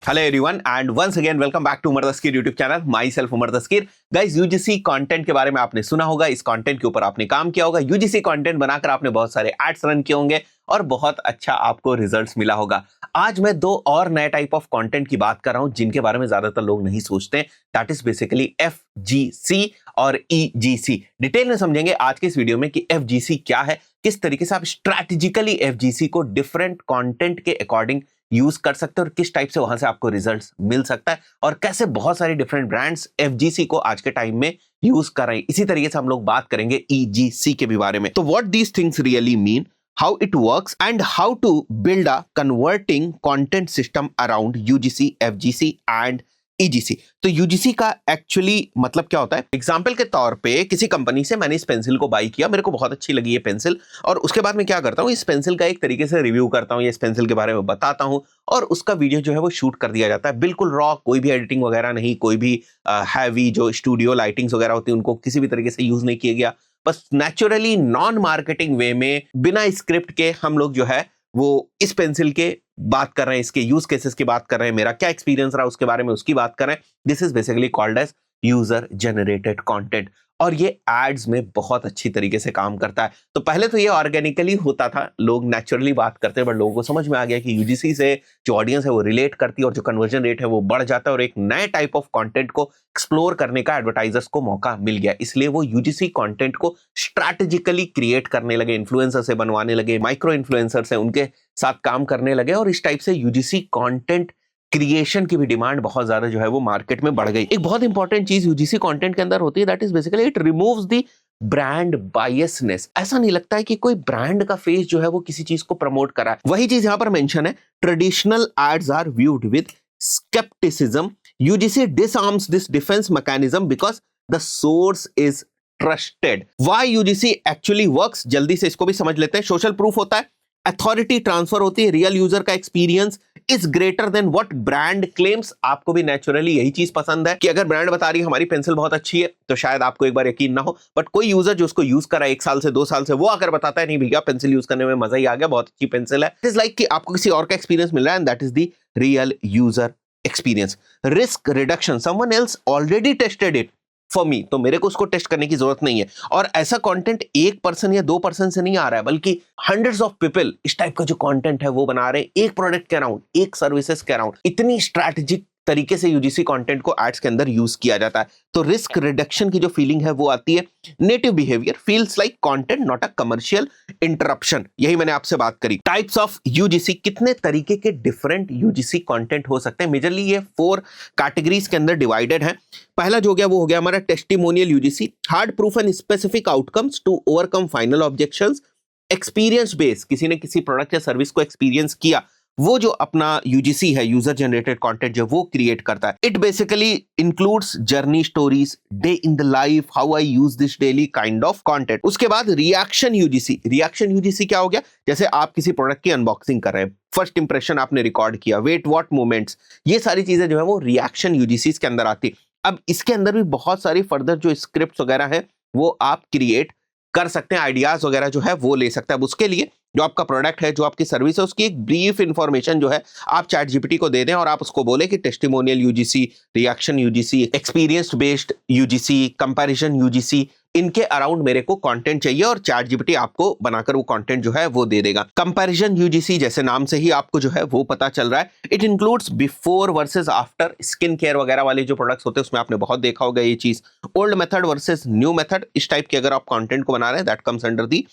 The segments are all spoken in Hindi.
Hello everyone and once again welcome back to Umar Daskir YouTube channel. Myself Umar Daskir. Guys, UGC content के बारे में आपने सुना होगा, इस कंटेंट के ऊपर आपने काम किया होगा, यूजीसी कंटेंट बनाकर आपने बहुत सारे एड्स रन किए होंगे और बहुत अच्छा आपको रिजल्ट्स मिला होगा। आज मैं दो और नए टाइप ऑफ कंटेंट की बात कर रहा हूं जिनके बारे में ज्यादातर लोग नहीं सोचते। दैट इज बेसिकली FGC और EGC। डिटेल में समझेंगे आज के इस वीडियो में कि FGC क्या है, किस तरीके से आप स्ट्रैटेजिकली FGC को डिफरेंट कंटेंट के अकॉर्डिंग यूज कर सकते हैं और किस टाइप से वहां से आपको रिजल्ट्स मिल सकता है और कैसे बहुत सारे डिफरेंट ब्रांड्स FGC को आज के टाइम में यूज कर रहे हैं। इसी तरीके से हम लोग बात करेंगे EGC के भी बारे में। तो what these things really mean, how it works and how to build a converting content system around UGC, FGC and EGC। तो UGC का एक्चुअली मतलब क्या होता है? एग्जाम्पल के तौर पे किसी कंपनी से मैंने इस पेंसिल को बाई किया, मेरे को बहुत अच्छी लगी ये पेंसिल, और उसके बाद मैं क्या करता हूँ, इस पेंसिल का एक तरीके से रिव्यू करता हूँ, इस पेंसिल के बारे में बताता हूँ और उसका वीडियो जो है वो शूट कर दिया जाता है, बिल्कुल रॉ, कोई भी एडिटिंग वगैरह नहीं, कोई भी हैवी जो स्टूडियो लाइटिंग्स वगैरह होती है उनको किसी भी तरीके से यूज नहीं किया गया। बस नेचुरली नॉन मार्केटिंग वे में बिना स्क्रिप्ट के हम लोग जो है वो इस पेंसिल के बात कर रहे हैं, इसके यूज केसेस की बात कर रहे हैं, मेरा क्या एक्सपीरियंस रहा उसके बारे में उसकी बात कर रहे हैं। This is basically called as user generated content और ये एड्स में बहुत अच्छी तरीके से काम करता है। तो पहले तो ये ऑर्गेनिकली होता था, लोग नेचुरली बात करते हैं, बट लोगों को समझ में आ गया कि यूजीसी से जो ऑडियंस है वो रिलेट करती है और जो कन्वर्जन रेट है वो बढ़ जाता है और एक नए टाइप ऑफ कंटेंट को एक्सप्लोर करने का एडवर्टाइजर्स को मौका मिल गया। इसलिए वो यूजीसी कंटेंट को स्ट्रैटेजिकली क्रिएट करने लगे, इन्फ्लुएंसर से बनवाने लगे, माइक्रो इन्फ्लुएंसर से उनके साथ काम करने लगे और इस टाइप से यूजीसी कंटेंट क्रिएशन की भी डिमांड बहुत ज्यादा जो है वो मार्केट में बढ़ गई। एक बहुत इंपॉर्टेंट चीज यूजीसी कंटेंट के अंदर होती है, that is basically it removes the brand biasness. ऐसा नहीं लगता है कि कोई ब्रांड का फेस जो है वो किसी चीज को प्रमोट करा है। वही चीज यहां पर मेंशन है, traditional ads are viewed with skepticism. UGC disarms this defense mechanism because the source is trusted. Why UGC actually works? जल्दी से इसको भी समझ लेते हैं। सोशल प्रूफ होता है, अथॉरिटी ट्रांसफर होती है, रियल यूजर का experience is greater than what brand claims. आपको भी नेचुरली यही चीज पसंद है कि अगर ब्रांड बता रही है हमारी पेंसिल बहुत अच्छी है तो शायद आपको एक बार यकीन ना हो, बट कोई यूजर जो उसको यूज कर रहा है 1 साल से 2 साल से, वो अगर बताता है नहीं भैया पेंसिल यूज करने में मजा ही आ गया, बहुत अच्छी पेंसिल है, इट इज लाइक कि आपको किसी और का एक्सपीरियंस मिल रहा है and that is the real user experience. Risk reduction, someone else already tested it for me, तो मेरे को उसको टेस्ट करने की जरूरत नहीं है। और ऐसा कंटेंट 1% या 2% से नहीं आ रहा है, बल्कि हंड्रेड्स ऑफ पीपल इस टाइप का जो कंटेंट है वो बना रहे हैं एक प्रोडक्ट के अराउंड, एक सर्विसेज के अराउंड। इतनी स्ट्रैटेजिक तरीके से यूजीसी कंटेंट को एड्स के अंदर यूज किया जाता है। तो रिस्क रिडक्शन की जो फीलिंग है वो आती है। Native behaviour feels like content not a commercial interruption, यही मैंने आपसे बात करी। टाइप्स ऑफ यूजीसी, कितने तरीके के डिफरेंट यूजीसी कंटेंट हो सकते हैं। मेजरली ये 4 कैटेगरीज के अंदर डिवाइडेड है। पहला जो हो गया वो हो गया हमारा testimonial UGC, hard proof and specific outcomes to overcome final objections. Experience based, किसी ने किसी प्रोडक्ट या सर्विस को एक्सपीरियंस किया, वो जो अपना यूजीसी है, यूजर जनरेटेड कंटेंट, जो वो क्रिएट करता है। It basically includes journey stories, day in the life, how I use this daily kind of content. उसके बाद रिएक्शन यूजीसी। रिएक्शन यूजीसी क्या हो गया, जैसे आप किसी प्रोडक्ट की अनबॉक्सिंग कर रहे हैं, फर्स्ट इंप्रेशन आपने रिकॉर्ड किया, वेट व्हाट मोमेंट्स, ये सारी चीजें जो है वो रिएक्शन यूजीसी के अंदर आती। अब इसके अंदर भी बहुत सारी फर्दर जो स्क्रिप्ट वगैरह है वो आप क्रिएट कर सकते हैं, आइडियाज वगैरह जो है वो ले सकते हैं। अब उसके लिए जो आपका प्रोडक्ट है, जो आपकी सर्विस है, उसकी एक ब्रीफ इंफॉर्मेशन जो है आप चैट जीपीटी को दे दें और आप उसको बोले कि testimonial UGC, reaction UGC, experience based UGC, comparison UGC, इनके अराउंड मेरे को कंटेंट चाहिए और चैट जीपीटी आपको बनाकर वो कंटेंट जो है वो दे देगा। कंपैरिजन यूजीसी, जैसे नाम से ही आपको जो है वो पता चल रहा है, it includes before versus after. Skin care वगैरह वाले जो प्रोडक्ट्स होते हैं उसमें आपने बहुत देखा होगा ये चीज। Old method versus new method, इस टाइप के अगर आप कंटेंट को बना रहे हैं, that comes under the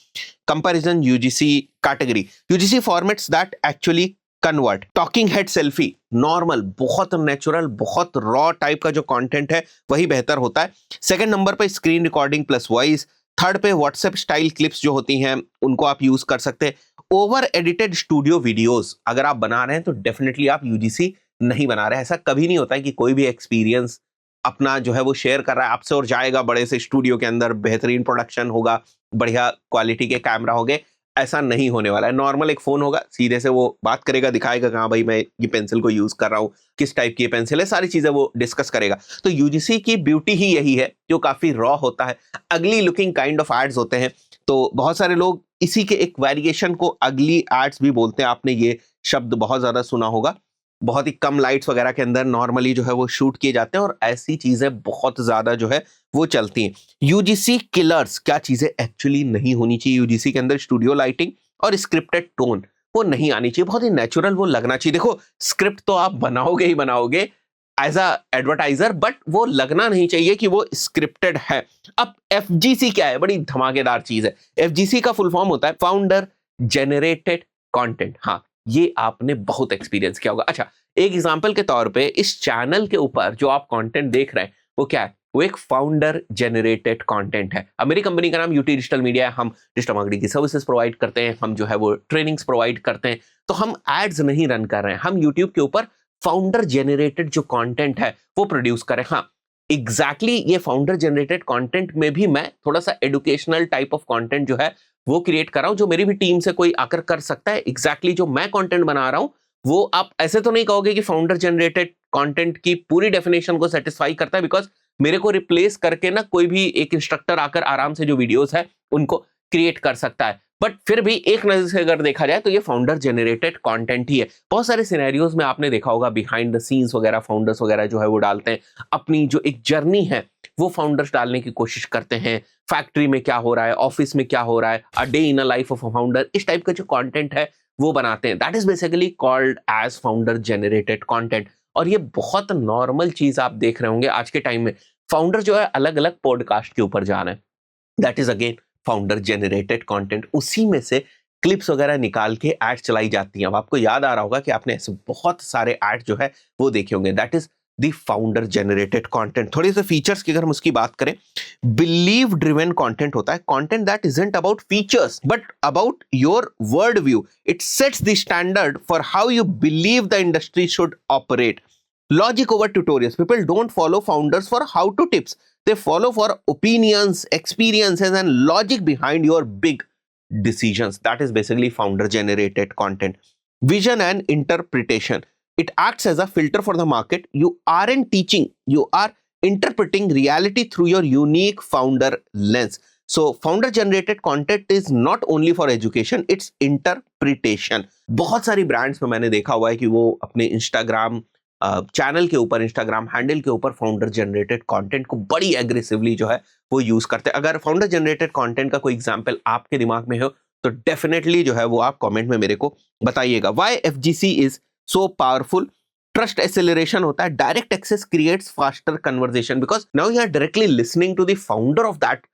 comparison UGC category. UGC formats that actually convert. Talking head selfie, normal, बहुत नेचुरल, बहुत रॉ टाइप का जो कंटेंट है वही बेहतर होता है। सेकंड नंबर पे screen recording plus voice. Third पे व्हाट्सएप स्टाइल क्लिप्स जो होती हैं उनको आप यूज कर सकते हैं। ओवर एडिटेड स्टूडियो वीडियोस, अगर आप बना रहे हैं तो डेफिनेटली आप यूजीसी नहीं बना रहे हैं। ऐसा कभी नहीं होता है कि कोई भी एक्सपीरियंस अपना जो है वो शेयर कर रहा है आपसे और जाएगा बड़े से स्टूडियो के अंदर, बेहतरीन प्रोडक्शन होगा, बढ़िया क्वालिटी के कैमरा होंगे, ऐसा नहीं होने वाला है। नॉर्मल एक फोन होगा, सीधे से वो बात करेगा, दिखाएगा कहाँ भाई मैं ये पेंसिल को यूज कर रहा हूँ, किस टाइप की पेंसिल है, सारी चीजें वो डिस्कस करेगा। तो यूजीसी की ब्यूटी ही यही है, जो काफी रॉ होता है, अगली लुकिंग काइंड ऑफ एड्स होते हैं। तो बहुत सारे लोग इसी के एक वेरिएशन को अगली एड्स भी बोलते हैं, आपने ये शब्द बहुत ज्यादा सुना होगा। बहुत ही कम लाइट्स वगैरह के अंदर नॉर्मली जो है वो शूट किए जाते हैं और ऐसी चीजें बहुत ज्यादा जो है वो चलती हैं। यूजीसी किलर्स क्या चीजें एक्चुअली नहीं होनी चाहिए यूजीसी के अंदर, स्टूडियो लाइटिंग और स्क्रिप्टेड टोन वो नहीं आनी चाहिए, बहुत ही नेचुरल वो लगना चाहिए। देखो स्क्रिप्ट तो आप बनाओगे ही बनाओगे एज अ एडवर्टाइजर, बट वो लगना नहीं चाहिए कि वो स्क्रिप्टेड है। अब एफजीसी क्या है, बड़ी धमाकेदार चीज है। एफजीसी का फुल फॉर्म होता है फाउंडर जेनरेटेड कंटेंट। हाँ, ये आपने बहुत एक्सपीरियंस किया होगा। अच्छा, एक एग्जांपल के तौर पे इस चैनल के ऊपर जो आप कंटेंट देख रहे हैं वो क्या है, वो एक फाउंडर जेनरेटेड कंटेंट है। अब मेरी कंपनी का नाम यूटी डिजिटल मीडिया है, हम डिजिटल मार्केटिंग की सर्विसेज प्रोवाइड करते हैं, हम जो है वो ट्रेनिंग्स प्रोवाइड करते हैं। तो हम एड्स नहीं रन कर रहे हैं, हम यूट्यूब के ऊपर फाउंडर जेनरेटेड जो कंटेंट है वो प्रोड्यूस करें। हाँ एग्जैक्टली ये फाउंडर जेनरेटेड कंटेंट में भी मैं थोड़ा सा एजुकेशनल टाइप ऑफ कंटेंट जो है वो क्रिएट कर रहा हूं, जो मेरी भी टीम से कोई आकर कर सकता है। एग्जैक्टली जो मैं कंटेंट बना रहा हूं वो आप ऐसे तो नहीं कहोगे कि फाउंडर जनरेटेड कंटेंट की पूरी डेफिनेशन को सेटिस्फाई करता है, बिकॉज मेरे को रिप्लेस करके ना कोई भी एक इंस्ट्रक्टर आकर आराम से जो वीडियोस है उनको क्रिएट कर सकता है। बट फिर भी एक नजर से अगर देखा जाए तो ये फाउंडर जनरेटेड कंटेंट ही है। बहुत सारे सिनेरियोज में आपने देखा होगा बिहाइंड द सीन्स वगैरह फाउंडर्स वगैरह जो है वो डालते हैं, अपनी जो एक जर्नी है वो फाउंडर्स डालने की कोशिश करते हैं। फैक्ट्री में क्या हो रहा है, ऑफिस में क्या हो रहा है, a day in a life of a founder, इस टाइप का जो कंटेंट है वो बनाते हैं। That is basically called as founder generated content. और ये बहुत नॉर्मल चीज आप देख रहे होंगे आज के टाइम में, फाउंडर जो है अलग अलग पॉडकास्ट के ऊपर जा रहे हैं, that is again founder generated content. उसी में से क्लिप्स वगैरह निकाल के एड चलाई जाती हैं। अब आपको याद आ रहा होगा कि आपने ऐसे बहुत सारे एड जो है वो देखे होंगे, that is the founder generated content. थोड़े से फीचर्स की अगर हम उसकी बात करें, बिलीव ड्रिवन कंटेंट होता है, content that isn't about features but about your world view. It sets the standard for how you believe the industry should operate. Logic over tutorials. People don't follow founders for how-to tips. They follow for opinions, experiences, and logic behind your big decisions. That is basically founder-generated content. Vision and interpretation. It acts as a filter for the market. You aren't teaching. You are interpreting reality through your unique founder lens. So, founder-generated content is not only for education, it's interpretation. बहुत सारी brands में मैंने देखा हुआ है कि वो अपने Instagram चैनल के ऊपर, इंस्टाग्राम हैंडल के ऊपर फाउंडर जनरेटेड कंटेंट को बड़ी एग्रेसिवली जो है वो यूज करते हैं। अगर फाउंडर जनरेटेड कंटेंट का कोई एग्जांपल आपके दिमाग में हो तो डेफिनेटली जो है वो आप कमेंट में मेरे को बताइएगा। Why FGC is so powerful. Trust acceleration होता है, direct access creates faster conversation because now you are directly listening to the founder of that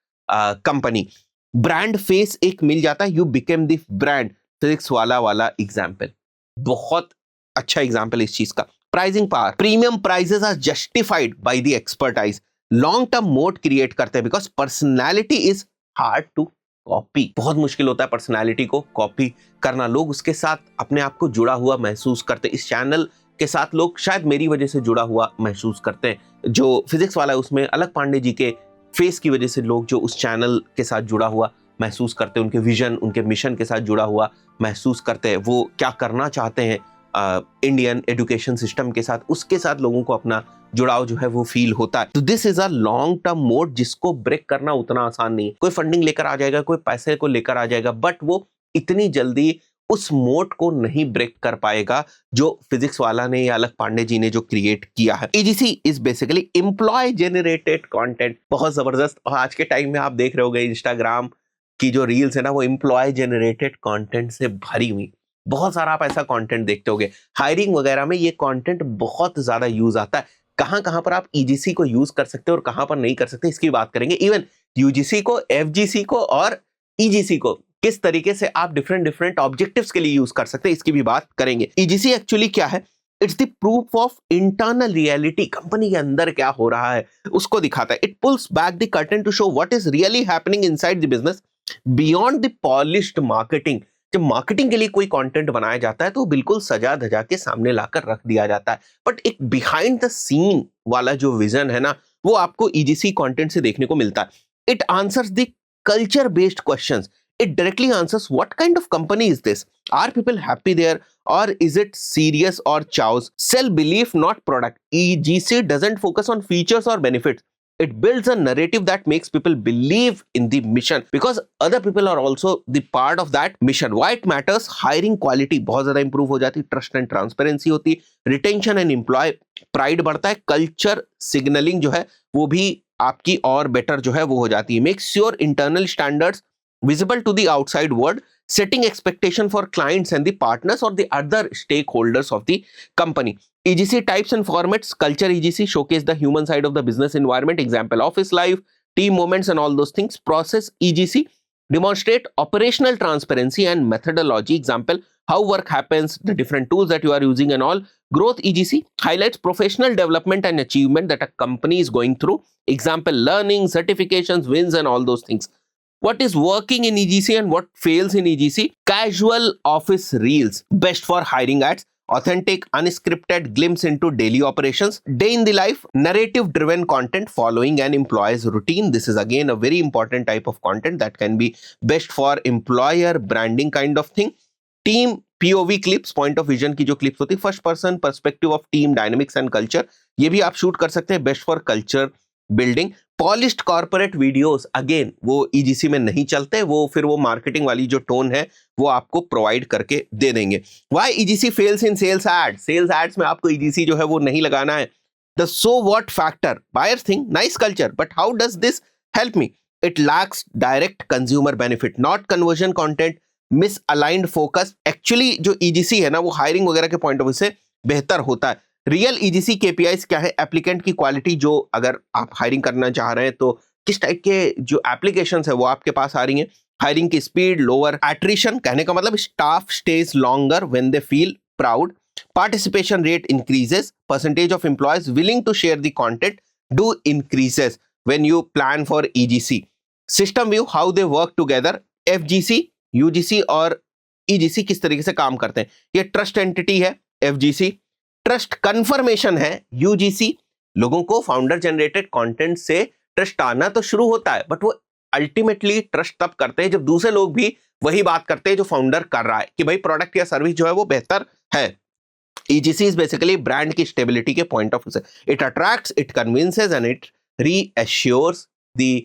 company. Brand face एक मिल जाता है, you became the brand. Physics वाला एग्जाम्पल, बहुत अच्छा एग्जाम्पल इस चीज का। Pricing power, premium prices are justified by the expertise. Long term moat create करते हैं because personality is hard to copy. बहुत मुश्किल होता है पर्सनैलिटी को कॉपी करना, लोग उसके साथ अपने आप को जुड़ा हुआ महसूस करते हैं। इस चैनल के साथ लोग शायद मेरी वजह से जुड़ा हुआ महसूस करते हैं। जो फिजिक्स वाला है उसमें अलग पांडे जी के फेस की वजह से लोग जो उस चैनल के साथ जुड़ा हुआ महसूस करते हैं, उनके विजन, उनके मिशन के साथ जुड़ा हुआ महसूस करते हैं, वो क्या करना चाहते हैं इंडियन एजुकेशन सिस्टम के साथ, उसके साथ लोगों को अपना जुड़ाव जो है वो फील होता है। तो this is a long term mode जिसको ब्रेक करना उतना आसान नहीं है। कोई फंडिंग लेकर आ जाएगा, कोई पैसे को लेकर आ जाएगा, बट वो इतनी जल्दी उस मोड को नहीं ब्रेक कर पाएगा जो फिजिक्स वाला ने या अलग पांडे जी ने जो क्रिएट किया है। EGC is basically employee generated content. बहुत जबरदस्त। और आज के टाइम में आप देख रहे होगे इंस्टाग्राम की जो रील्स है ना वो एम्प्लॉय जेनरेटेड कंटेंट से भरी हुई। बहुत सारा आप ऐसा कंटेंट देखते होगे, हायरिंग वगैरह में ये कंटेंट बहुत ज्यादा यूज आता है। कहां कहां पर आप ईजीसी को यूज कर सकते हो और कहां पर नहीं कर सकते इसकी बात करेंगे। इवन यूजीसी को, एफजीसी को और ईजीसी को किस तरीके से आप डिफरेंट ऑब्जेक्टिव्स के लिए यूज कर सकते हैं इसकी भी बात करेंगे। ईजीसी एक्चुअली क्या है? It's the proof of internal reality. Company के अंदर क्या हो रहा है उसको दिखाता है। It pulls back the curtain to show what is really happening inside the business beyond the polished marketing. जब मार्केटिंग के लिए कोई कंटेंट बनाया जाता है तो बिल्कुल सजा धजा के सामने लाकर रख दिया जाता है, बट एक बिहाइंड द सीन वाला जो विजन है ना वो आपको ईजीसी कंटेंट से देखने को मिलता है। It answers the culture based questions. It directly answers what kind of company is this? Are people happy there or is it serious or chows? Sell belief, not product. EGC doesn't focus on features or benefits. It builds a narrative that makes people believe in the mission because other people are also the part of that mission. Why it matters? Hiring quality बहुत ज्यादा improve हो जाती, trust and transparency होती, retention and employee pride बढ़ता है, culture signaling जो है वो भी आपकी और better जो है वो हो जाती है. Makes your internal standards visible to the outside world, setting expectation for clients and the partners or the other stakeholders of the company. EGC types and formats. Culture EGC showcase the human side of the business environment. Example, office life, team moments and all those things. Process EGC demonstrate operational transparency and methodology. Example, how work happens, the different tools that you are using and all. Growth EGC highlights professional development and achievement that a company is going through. Example, learning, certifications, wins and all those things. What is working in EGC and what fails in EGC? Casual office reels, best for hiring ads. Authentic, unscripted glimpse into daily operations. Day in the life, narrative-driven content following an employee's routine. This is again a very important type of content that can be best for employer branding kind of thing. Team POV clips, point of vision की जो clips होती है, first person perspective of team dynamics and culture, ये भी आप shoot कर सकते हैं, best for culture building. Polished corporate videos again वो ईजीसी में नहीं चलते, वो फिर वो मार्केटिंग वाली जो टोन है वो आपको प्रोवाइड करके दे देंगे. Why EGC fails in sales ad? Sales ads में आपको ईजीसी जो है वो नहीं लगाना है. The so what factor, buyers think nice culture but how does this help me? It lacks direct consumer benefit, not conversion content, misaligned focus. Actually जो ईजीसी है ना वो हायरिंग वगैरह के पॉइंट ऑफ व्यू से बेहतर होता है. रियल ईजीसी केपीआईज क्या है? एप्लीकेंट की क्वालिटी, जो अगर आप हायरिंग करना चाह रहे हैं तो किस टाइप के जो एप्लीकेशंस है वो आपके पास आ रही हैं. हायरिंग की स्पीड, लोअर एट्रिशन, कहने का मतलब staff stays longer when they feel proud. Participation rate increases, percentage of employees willing to share the content do increases when you plan for EGC. System view, how they work together. FGC, UGC और ईजीसी किस तरीके से काम करते हैं. ये ट्रस्ट एंटिटी है एफजीसी. ट्रस्ट कंफर्मेशन है यूजीसी. लोगों को फाउंडर जनरेटेड कंटेंट से ट्रस्ट आना तो शुरू होता है बट वो अल्टीमेटली ट्रस्ट तब करते हैं जब दूसरे लोग भी वही बात करते हैं जो फाउंडर कर रहा है कि भाई प्रोडक्ट या सर्विस जो है वो बेहतर है. ईजीसी इज बेसिकली ब्रांड की स्टेबिलिटी के पॉइंट ऑफ व्यू से. It attracts, it convinces and it reassures the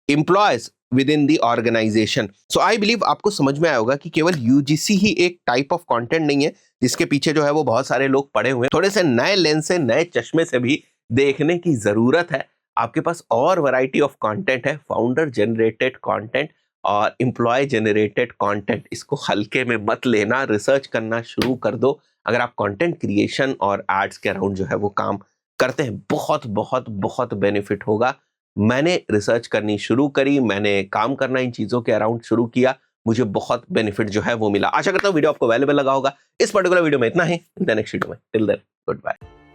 employees within the organisation. So I believe आपको समझ में आया होगा कि केवल यूजीसी ही एक टाइप ऑफ कंटेंट नहीं है जिसके पीछे जो है वो बहुत सारे लोग पड़े हुए हैं. थोड़े से नए लेंस से, नए चश्मे से भी देखने की जरूरत है. आपके पास और वैरायटी ऑफ कंटेंट है, फाउंडर जनरेटेड कंटेंट और एम्प्लॉय जनरेटेड कंटेंट. इसको हल्के में मत लेना, रिसर्च करना शुरू कर दो. अगर आप कंटेंट क्रिएशन और एड्स के अराउंड जो है वो काम करते हैं, बहुत बहुत बहुत बेनिफिट होगा. मैंने रिसर्च करनी शुरू करी, मैंने काम करना इन चीजों के अराउंड शुरू किया, मुझे बहुत बेनिफिट जो है वो मिला. आशा करता हूं वीडियो आपको वैल्यूएबल लगा होगा. इस पर्टिकुलर वीडियो में इतना ही. नेक्स्ट वीडियो में, टिल देन गुड बाय.